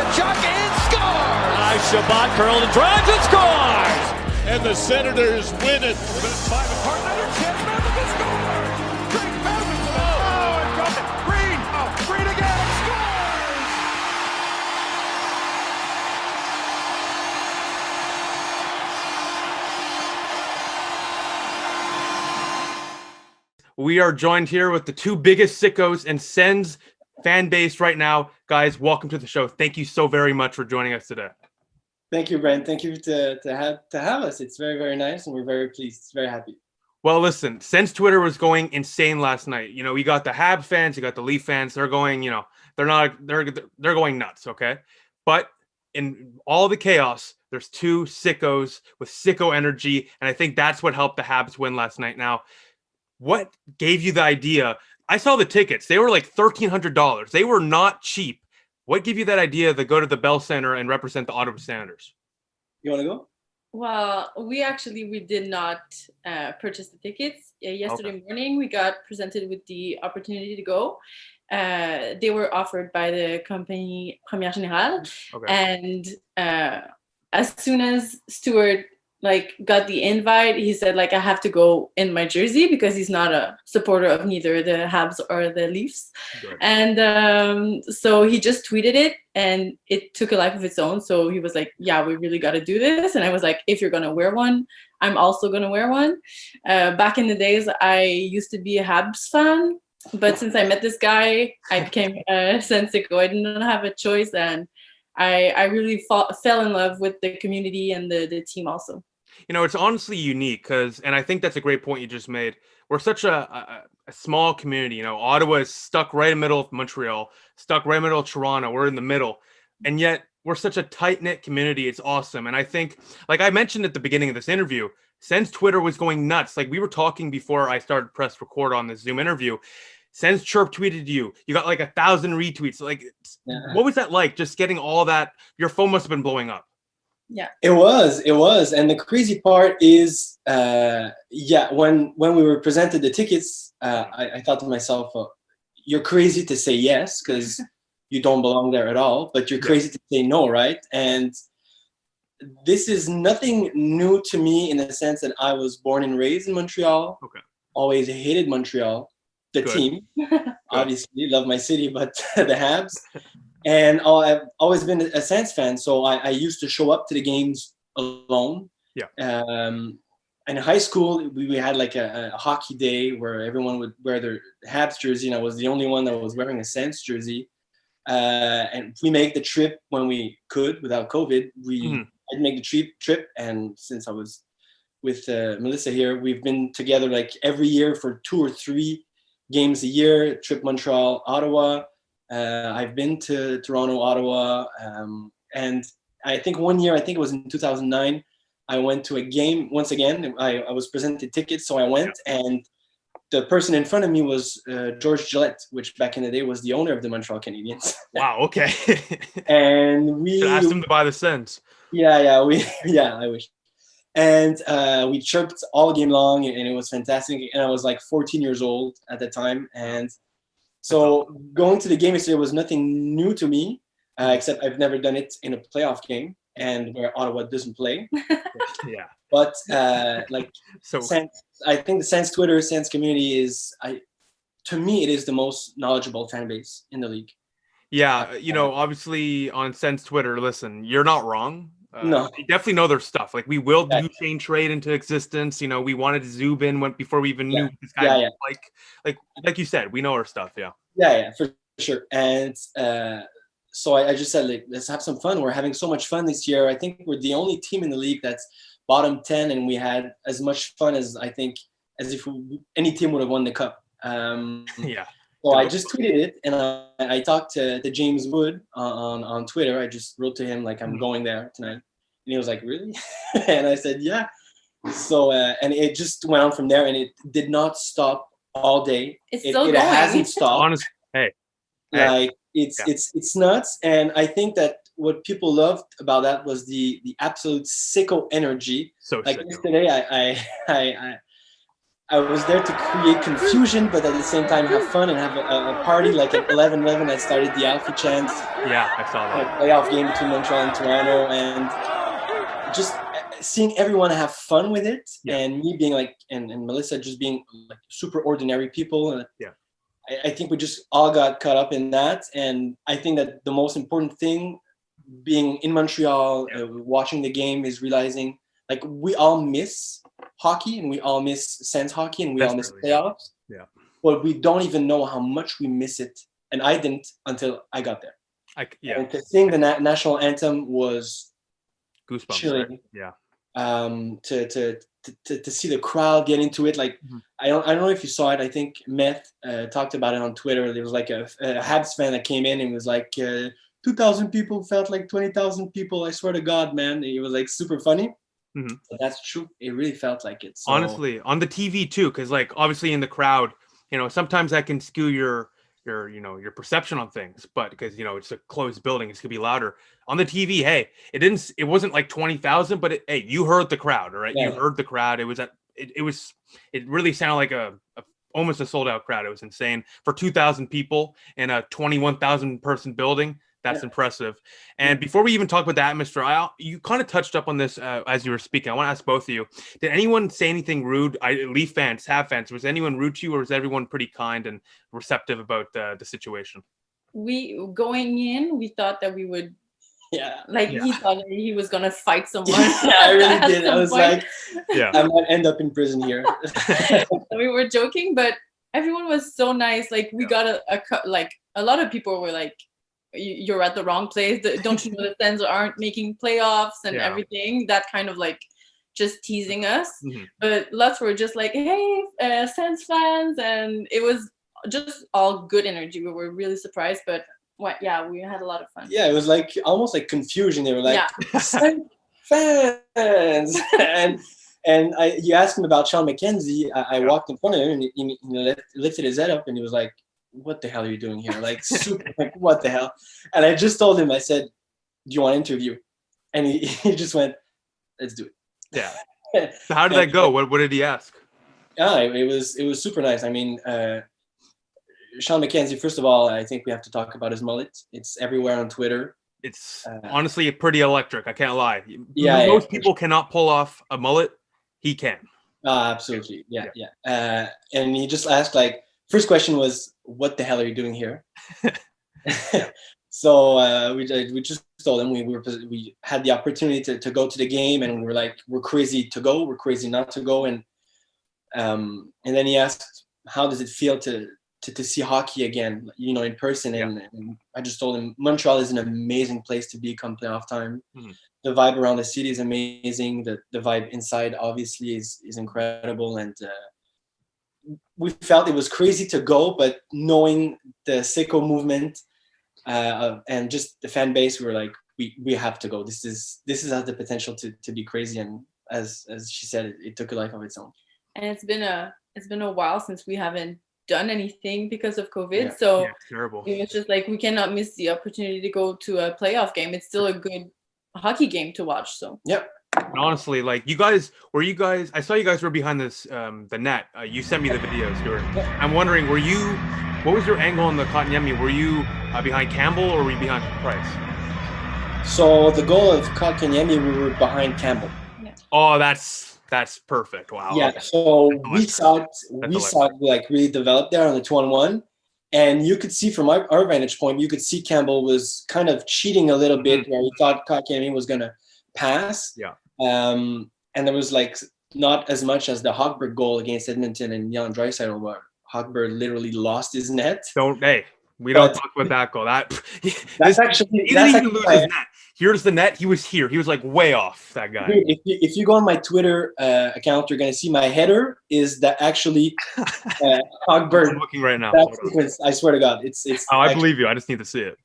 Kachuk and scores! Shabbat curled and drives and scores! And the Senators win it. Five apart, another chance, Melissa scores! Green bounces it, and drops it. Green, Green again, scores! We are joined here with the two biggest sickos and Sens fan base right now. Guys, welcome to the show. Thank you so very much for joining us today. Thank you, Brent. Thank you to have us. It's very, very nice, and we're very pleased. Very happy. Well, listen, Sens Twitter was going insane last night. You know, we got the Habs fans, you got the Leaf fans. They're going, they're going nuts, okay? But in all the chaos, there's two sickos with sicko energy, and I think that's what helped the Habs win last night. Now, what gave you the idea? I saw the tickets. They were like $1,300. They were not cheap. What gave you that idea to go to the Bell Center and represent the Ottawa Senators? You want to go? Well, we did not purchase the tickets. Yesterday morning, we got presented with the opportunity to go. They were offered by the company Première Générale. And as soon as Stewart got the invite, he said I have to go in my jersey because he's not a supporter of neither the Habs or the Leafs. Good. And so he just tweeted it and it took a life of its own. So he was like, yeah, we really got to do this. And I was like, if you're going to wear one, I'm also going to wear one. Back in the days, I used to be a Habs fan, but since I met this guy, I became a Sens Sicko. I didn't have a choice, and I really fell in love with the community and the team also. You know, it's honestly unique and I think that's a great point you just made. We're such a small community. You know, Ottawa is stuck right in the middle of Montreal, stuck right in the middle of Toronto. We're in the middle. And yet we're such a tight-knit community. It's awesome. And I think, like I mentioned at the beginning of this interview, Sens Twitter was going nuts. Like we were talking before I started press record on this Zoom interview. Sens Chirp tweeted you. You got 1,000 retweets. What was that like? Just getting all that? Your phone must have been blowing up. Yeah, it was. And the crazy part is, when we were presented the tickets, I thought to myself, you're crazy to say yes because you don't belong there at all, but you're crazy to say no, right? And this is nothing new to me in the sense that I was born and raised in Montreal. Okay. Always hated Montreal, the team. Obviously, love my city, but the Habs. And I've always been a Sens fan, so I used to show up to the games alone. Yeah. In high school, we had a hockey day where everyone would wear their Habs jersey, and I was the only one that was wearing a Sens jersey. And we make the trip when we could without COVID. I'd make the trip, and since I was with Melissa here, we've been together every year for 2 or 3 games a year. Trip Montreal, Ottawa. I've been to Toronto, Ottawa, and I think one year, it was in 2009, I went to a game once again. I was presented tickets, so I went, and the person in front of me was George Gillette, which back in the day was the owner of the Montreal Canadiens. Wow, okay. And we asked him to buy the Sens. I wish. And we chirped all game long, and it was fantastic. And I was 14 years old at the time, and so going to the game yesterday was nothing new to me, except I've never done it in a playoff game and where Ottawa doesn't play. Yeah. But I think the Sens Twitter, Sens community to me, it is the most knowledgeable fan base in the league. Yeah, obviously on Sens Twitter, listen, you're not wrong. No, you definitely know their stuff. We will do chain trade into existence. We wanted Zubin before we even knew this guy. Yeah. Like you said, we know our stuff. Yeah. Yeah, for sure. And so I just said, let's have some fun. We're having so much fun this year. I think we're the only team in the league that's bottom 10, and we had as much fun as if any team would have won the cup. Yeah. So I just tweeted it, and I talked to James Wood on Twitter. I just wrote to him I'm going there tonight, and he was like, "Really?" And I said, "Yeah." So and it just went on from there, and it did not stop all day. It's still going. It hasn't stopped. Honestly, hey. It's nuts, and I think that what people loved about that was the absolute sicko energy. So yesterday, I was there to create confusion, but at the same time have fun and have a party. Like at 11:11, I started the Alfie chants. Yeah, I saw A that. playoff game between Montreal and Toronto, and just seeing everyone have fun with it, Yeah. and me being like, and Melissa just being like super ordinary people. And Yeah. I think we just all got caught up in that, and I think that the most important thing, being in Montreal, watching the game, is realizing like we all miss hockey, and we all miss Sens hockey, and we all miss Desperately, playoffs. Yeah. But we don't even know how much we miss it, and I didn't until I got there. Yeah. And to sing the national anthem was Goosebumps. chilling. Right? Yeah. To see the crowd get into it, like Mhm. I don't know if you saw it. I think Meth talked about it on Twitter. There was like a Habs fan that came in and was like, 2,000 people felt like 20,000 people. I swear to God, man, it was like super funny. Mhm. But that's true. It really felt like it. So, Honestly, on the TV too, because like obviously in the crowd, sometimes that can skew your perception on things, but because it's a closed building, it's gonna be louder. On the TV, hey, it wasn't like 20,000, but hey, you heard the crowd, all right? Yeah. You heard the crowd. It really sounded like a almost a sold out crowd. It was insane for 2,000 people in a 21,000 person building. That's impressive. And before we even talk about the atmosphere, you kind of touched up on this as you were speaking. I want to ask both of you: did anyone say anything rude? Leaf fans, Hab fans, was anyone rude to you, or was everyone pretty kind and receptive about the situation? We going in, we thought that we would yeah, he thought that he was gonna fight someone. yeah, I really at did. I some was point. like, Yeah. I might end up in prison here. We were joking, but everyone was so nice. Like we got a lot of people were like, you're at the wrong place. Don't you know the Sens aren't making playoffs and everything? That kind of like just teasing us. Mhm. But lots were just like, hey, Sens fans, and it was just all good energy. We were really surprised, but we had a lot of fun. Yeah, it was like almost like confusion. They were like, Yeah. Sens fans, and you asked him about Sean McKenzie. I walked in front of him and he lifted his head up and he was like, what the hell are you doing here? Like super, like what the hell? And I just told him, I said, do you want to interview? And he just went, let's do it. Yeah. So how did that go? What did he ask? Yeah, it was super nice. I mean, Sean McKenzie, first of all, I think we have to talk about his mullet. It's everywhere on Twitter. It's honestly pretty electric. I can't lie. Yeah, Most people cannot pull off a mullet. He can. Absolutely. Yeah. And he just asked, like, first question was, what the hell are you doing here? So we just told him we had the opportunity to go to the game, and we were like, we're crazy to go, we're crazy not to go, and then he asked, how does it feel to see hockey again, in person? And I just told him Montreal is an amazing place to be come playoff time. Mm-hmm. The vibe around the city is amazing. The vibe inside obviously is incredible, and we felt it was crazy to go, but knowing the Sicko movement and just the fan base, we were like, we have to go. This has the potential to be crazy, and as she said, it took a life of its own. And it's been a while since we haven't done anything because of COVID. So terrible. It was just like, we cannot miss the opportunity to go to a playoff game. It's still a good hockey game to watch. So And honestly, like I saw you guys were behind this the net. You sent me the videos, Stewart. I'm wondering, what was your angle on the Kotkaniemi? Were you behind Campbell or were you behind Price? So the goal of Kotkaniemi, we were behind Campbell. Yeah. Oh, that's perfect. Wow. Yeah. So we saw it like really develop there on the 2-on-1. And you could see from our vantage point, you could see Campbell was kind of cheating a little bit, where he thought Kotkaniemi was going to pass. Yeah. And there was like not as much as the Hogberg goal against Edmonton and Jan Draisaitl, where Hogberg literally lost his net. We don't talk about that goal. He didn't lose his net. Here's the net. He was here. He was like way off, that guy. Dude, if you go on my Twitter account, you're going to see my header is that actually Hogberg. I'm looking right now. I swear to God, it's. I believe you. I just need to see it.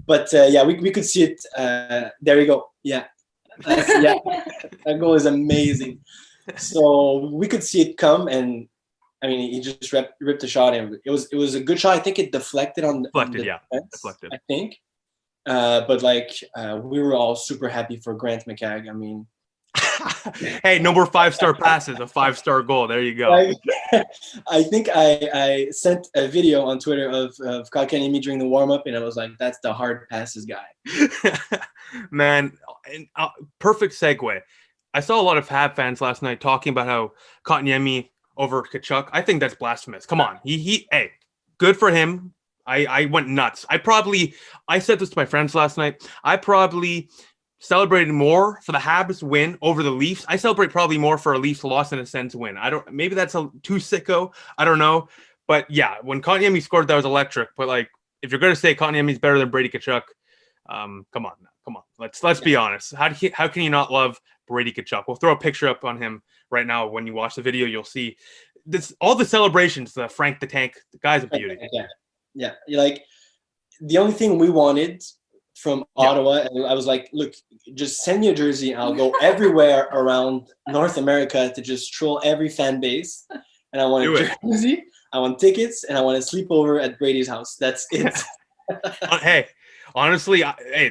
But we could see it. There you go. Yeah. That goal is amazing. So we could see it come, and I mean, he just ripped a shot, and it was a good shot. I think it deflected on the defense, I think. But we were all super happy for Grant McCagg. I mean, Hey, no more 5-star passes, a 5-star goal. There you go. Like, I think I sent a video on Twitter of Kotkaniemi during the warm-up, and I was like, that's the hard passes guy. Man, and, perfect segue. I saw a lot of Hab fans last night talking about how Kotkaniemi over Tkachuk. I think that's blasphemous. Come on. Hey, good for him. I went nuts. I said this to my friends last night. I probably celebrated more for the Habs win over the Leafs. I celebrate probably more for a Leafs loss than a Sens win. Maybe that's too sicko. I don't know. But yeah, when Kotkaniemi scored, that was electric. But like, if you're going to say Kotkaniemi's better than Brady Tkachuk, come on. Let's be honest. How can you not love Brady Tkachuk? We'll throw a picture up on him right now. When you watch the video, you'll see this, all the celebrations, the Frank the Tank, the guy's a beauty. Yeah. Like, the only thing we wanted from Ottawa, and I was like, look, just send me a jersey. I'll go everywhere around North America to just troll every fan base. And I want a jersey, I want tickets, and I want to sleep over at Brady's house. That's it. Hey, honestly,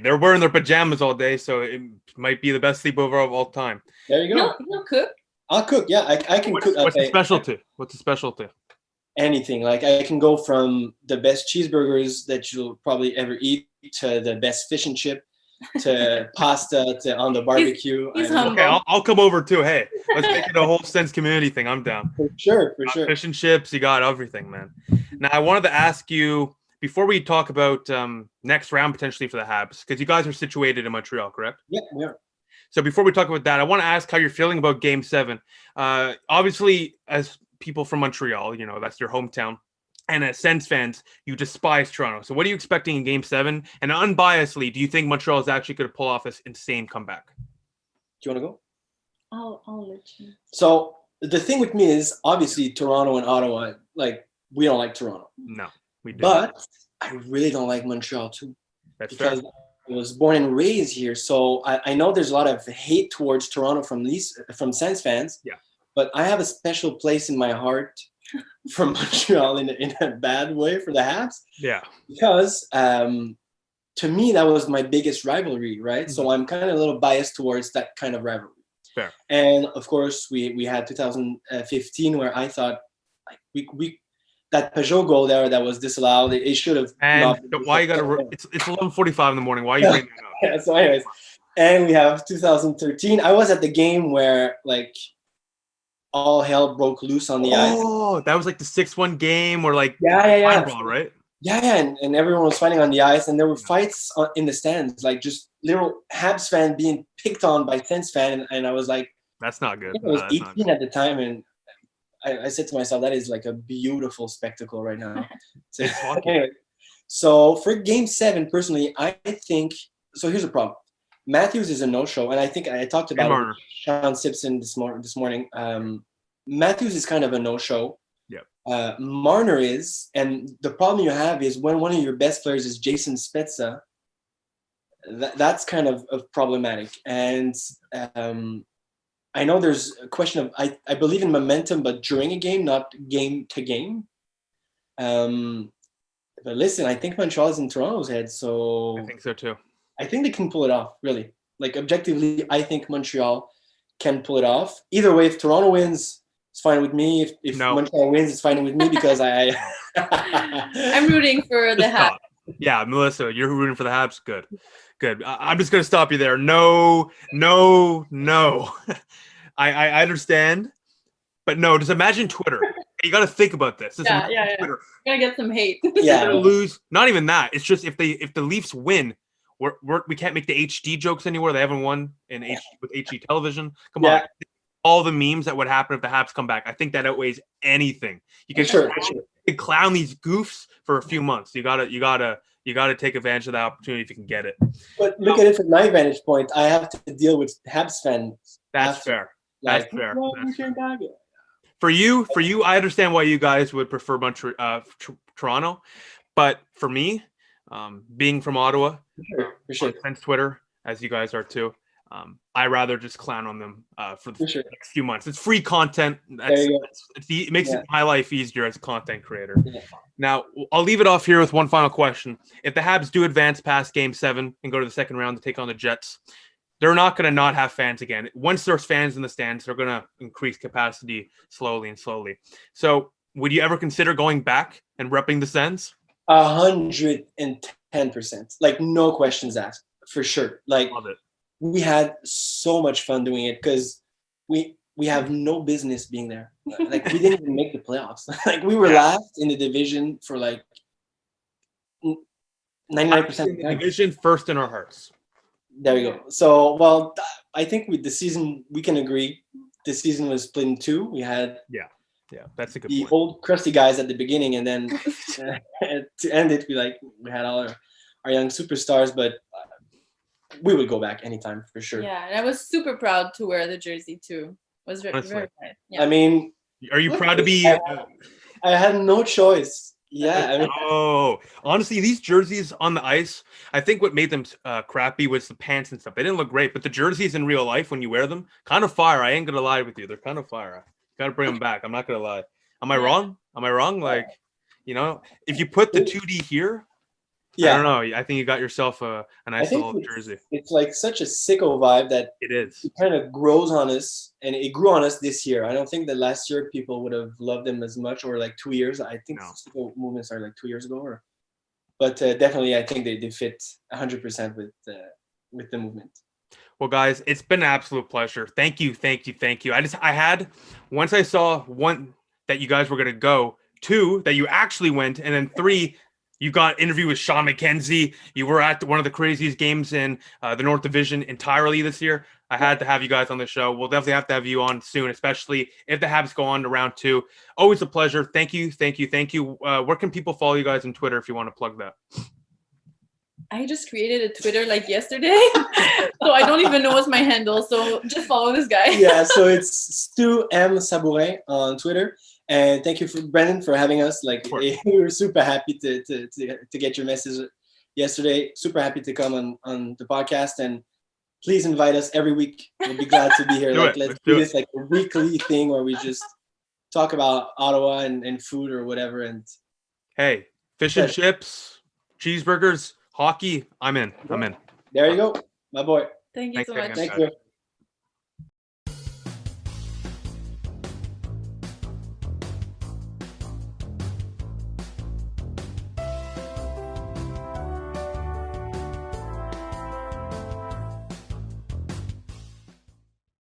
they're wearing their pajamas all day, so it might be the best sleepover of all time. There you go. He'll cook. I'll cook. Yeah, I can cook. What's the specialty? Anything. Like, I can go from the best cheeseburgers that you'll probably ever eat to the best fish and chip to pasta to on the barbecue. He's humble. Okay, I'll come over too. Hey, let's make it a whole Sens community thing. I'm down. For sure. Fish and chips, you got everything, man. Now, I wanted to ask you, before we talk about next round potentially for the Habs, because you guys are situated in Montreal, correct? Yeah, we are. So before we talk about that, I want to ask how you're feeling about Game 7. Obviously, as people from Montreal, that's your hometown. And as Sens fans, you despise Toronto. So what are you expecting in Game 7? And unbiasedly, do you think Montreal is actually going to pull off this insane comeback? Do you want to go? I'll let you. So the thing with me is, obviously, Toronto and Ottawa, like, we don't like Toronto. No, we don't. But I really don't like Montreal too. That's because fair. I was born and raised here. So I know there's a lot of hate towards Toronto from Sens fans. Yeah. But I have a special place in my heart from Montreal in a bad way for the Habs. Yeah. Because to me, that was my biggest rivalry, right? Mm-hmm. So I'm kind of a little biased towards that kind of rivalry. Fair. And of course, we had 2015 where I thought, like, we that Peugeot goal there that was disallowed, it should have. And why you got to? It's 11:45 in the morning. Why are you bringing it up? Yeah. So, anyways, and we have 2013. I was at the game where, like, all hell broke loose on the ice. Oh, that was like the 6-1 game where, like, yeah. Ball, right? Yeah, and everyone was fighting on the ice, and there were fights in the stands, like just little Habs fan being picked on by Sens fan, and I was like, that's not good. I was 18 at the time, and I said to myself, that is like a beautiful spectacle right now. So, anyway, so for Game 7, personally, I think, so here's the problem. Matthews is a no-show, and I think I talked about it with Sean Simpson this morning. Matthews is kind of a no-show. Yeah. Marner is, and the problem you have is when one of your best players is Jason Spezza, that's kind of problematic. And I know there's a question of, I believe in momentum, but during a game, not game to game. But listen, I think Montreal is in Toronto's head, so I think so too. I think they can pull it off, really. Like, objectively, I think Montreal can pull it off. Either way, if Toronto wins, it's fine with me. If Montreal wins, it's fine with me because I'm rooting for the Habs. Yeah, Melissa, you're rooting for the Habs. Good. I'm just going to stop you there. No. I understand, but no. Just imagine Twitter. You got to think about this. Yeah. You're gonna get some hate. Yeah. You're gonna lose. Not even that. It's just if the Leafs win, we can't make the HD jokes anymore. They haven't won with HD television. Come on. All the memes that would happen if the Habs come back, I think that outweighs anything. You can clown these goofs for a few months. You gotta take advantage of that opportunity if you can get it. But look at it from my vantage point. I have to deal with Habs fans. That's fair. That's fair. For you, I understand why you guys would prefer Toronto, but for me, being from Ottawa, for sure. On Twitter, as you guys are too, I rather just clown on them for the next few months. It's free content. It makes my life easier as a content creator. Yeah. Now, I'll leave it off here with one final question. If the Habs do advance past Game 7 and go to the second round to take on the Jets, they're not going to not have fans again. Once there's fans in the stands, they're going to increase capacity slowly and slowly. So would you ever consider going back and repping the Sens? 110%. Like, no questions asked, for sure. Like, Love it. we had so much fun doing it because we have no business being there. Like, we didn't even make the playoffs. Like, we were last in the division for like 99% of the time. Division, first in our hearts. There we go. So, well, I think with the season, we can agree. The season was split in two. We had That's a good the point. old crusty guys at the beginning, and then to end it, we had all our young superstars. But we would go back anytime for sure. Yeah, and I was super proud to wear the jersey too. It was very nice. Yeah. I mean, are you proud to be? I had no choice. Yeah. I mean, honestly, these jerseys on the ice, I think what made them crappy was the pants and stuff. They didn't look great, but the jerseys in real life, when you wear them, kind of fire. I ain't gonna lie with you; they're kind of fire. Got to bring them back. I'm not gonna lie. Am I wrong? Like, if you put the 2D here, I don't know. I think you got yourself a nice little jersey. It's like such a sicko vibe that it is. It kind of grows on us, and it grew on us this year. I don't think that last year people would have loved them as much, or like 2 years. I think sicko movements are like 2 years ago, but definitely I think they fit 100% with the movement. Well, guys, it's been an absolute pleasure. Thank you. Once I saw one that you guys were gonna go, 2 that you actually went, and then 3. You got interview with Sean McKenzie. You were at one of the craziest games in the North Division entirely this year. I had to have you guys on the show. We'll definitely have to have you on soon, especially if the Habs go on to round 2. Always a pleasure. Thank you. Where can people follow you guys on Twitter if you want to plug that? I just created a Twitter like yesterday, so I don't even know what's my handle. So just follow this guy. Yeah, so it's Stu M Sabourin on Twitter. And thank you, Brendan, for having us. Like, we were super happy to get your message yesterday. Super happy to come on the podcast, and please invite us every week. We'll be glad to be here. Let's do this like a weekly thing where we just talk about Ottawa and food or whatever. And hey, fish and chips, cheeseburgers, hockey. I'm in. There you go, my boy. Thank you so much. Thank you.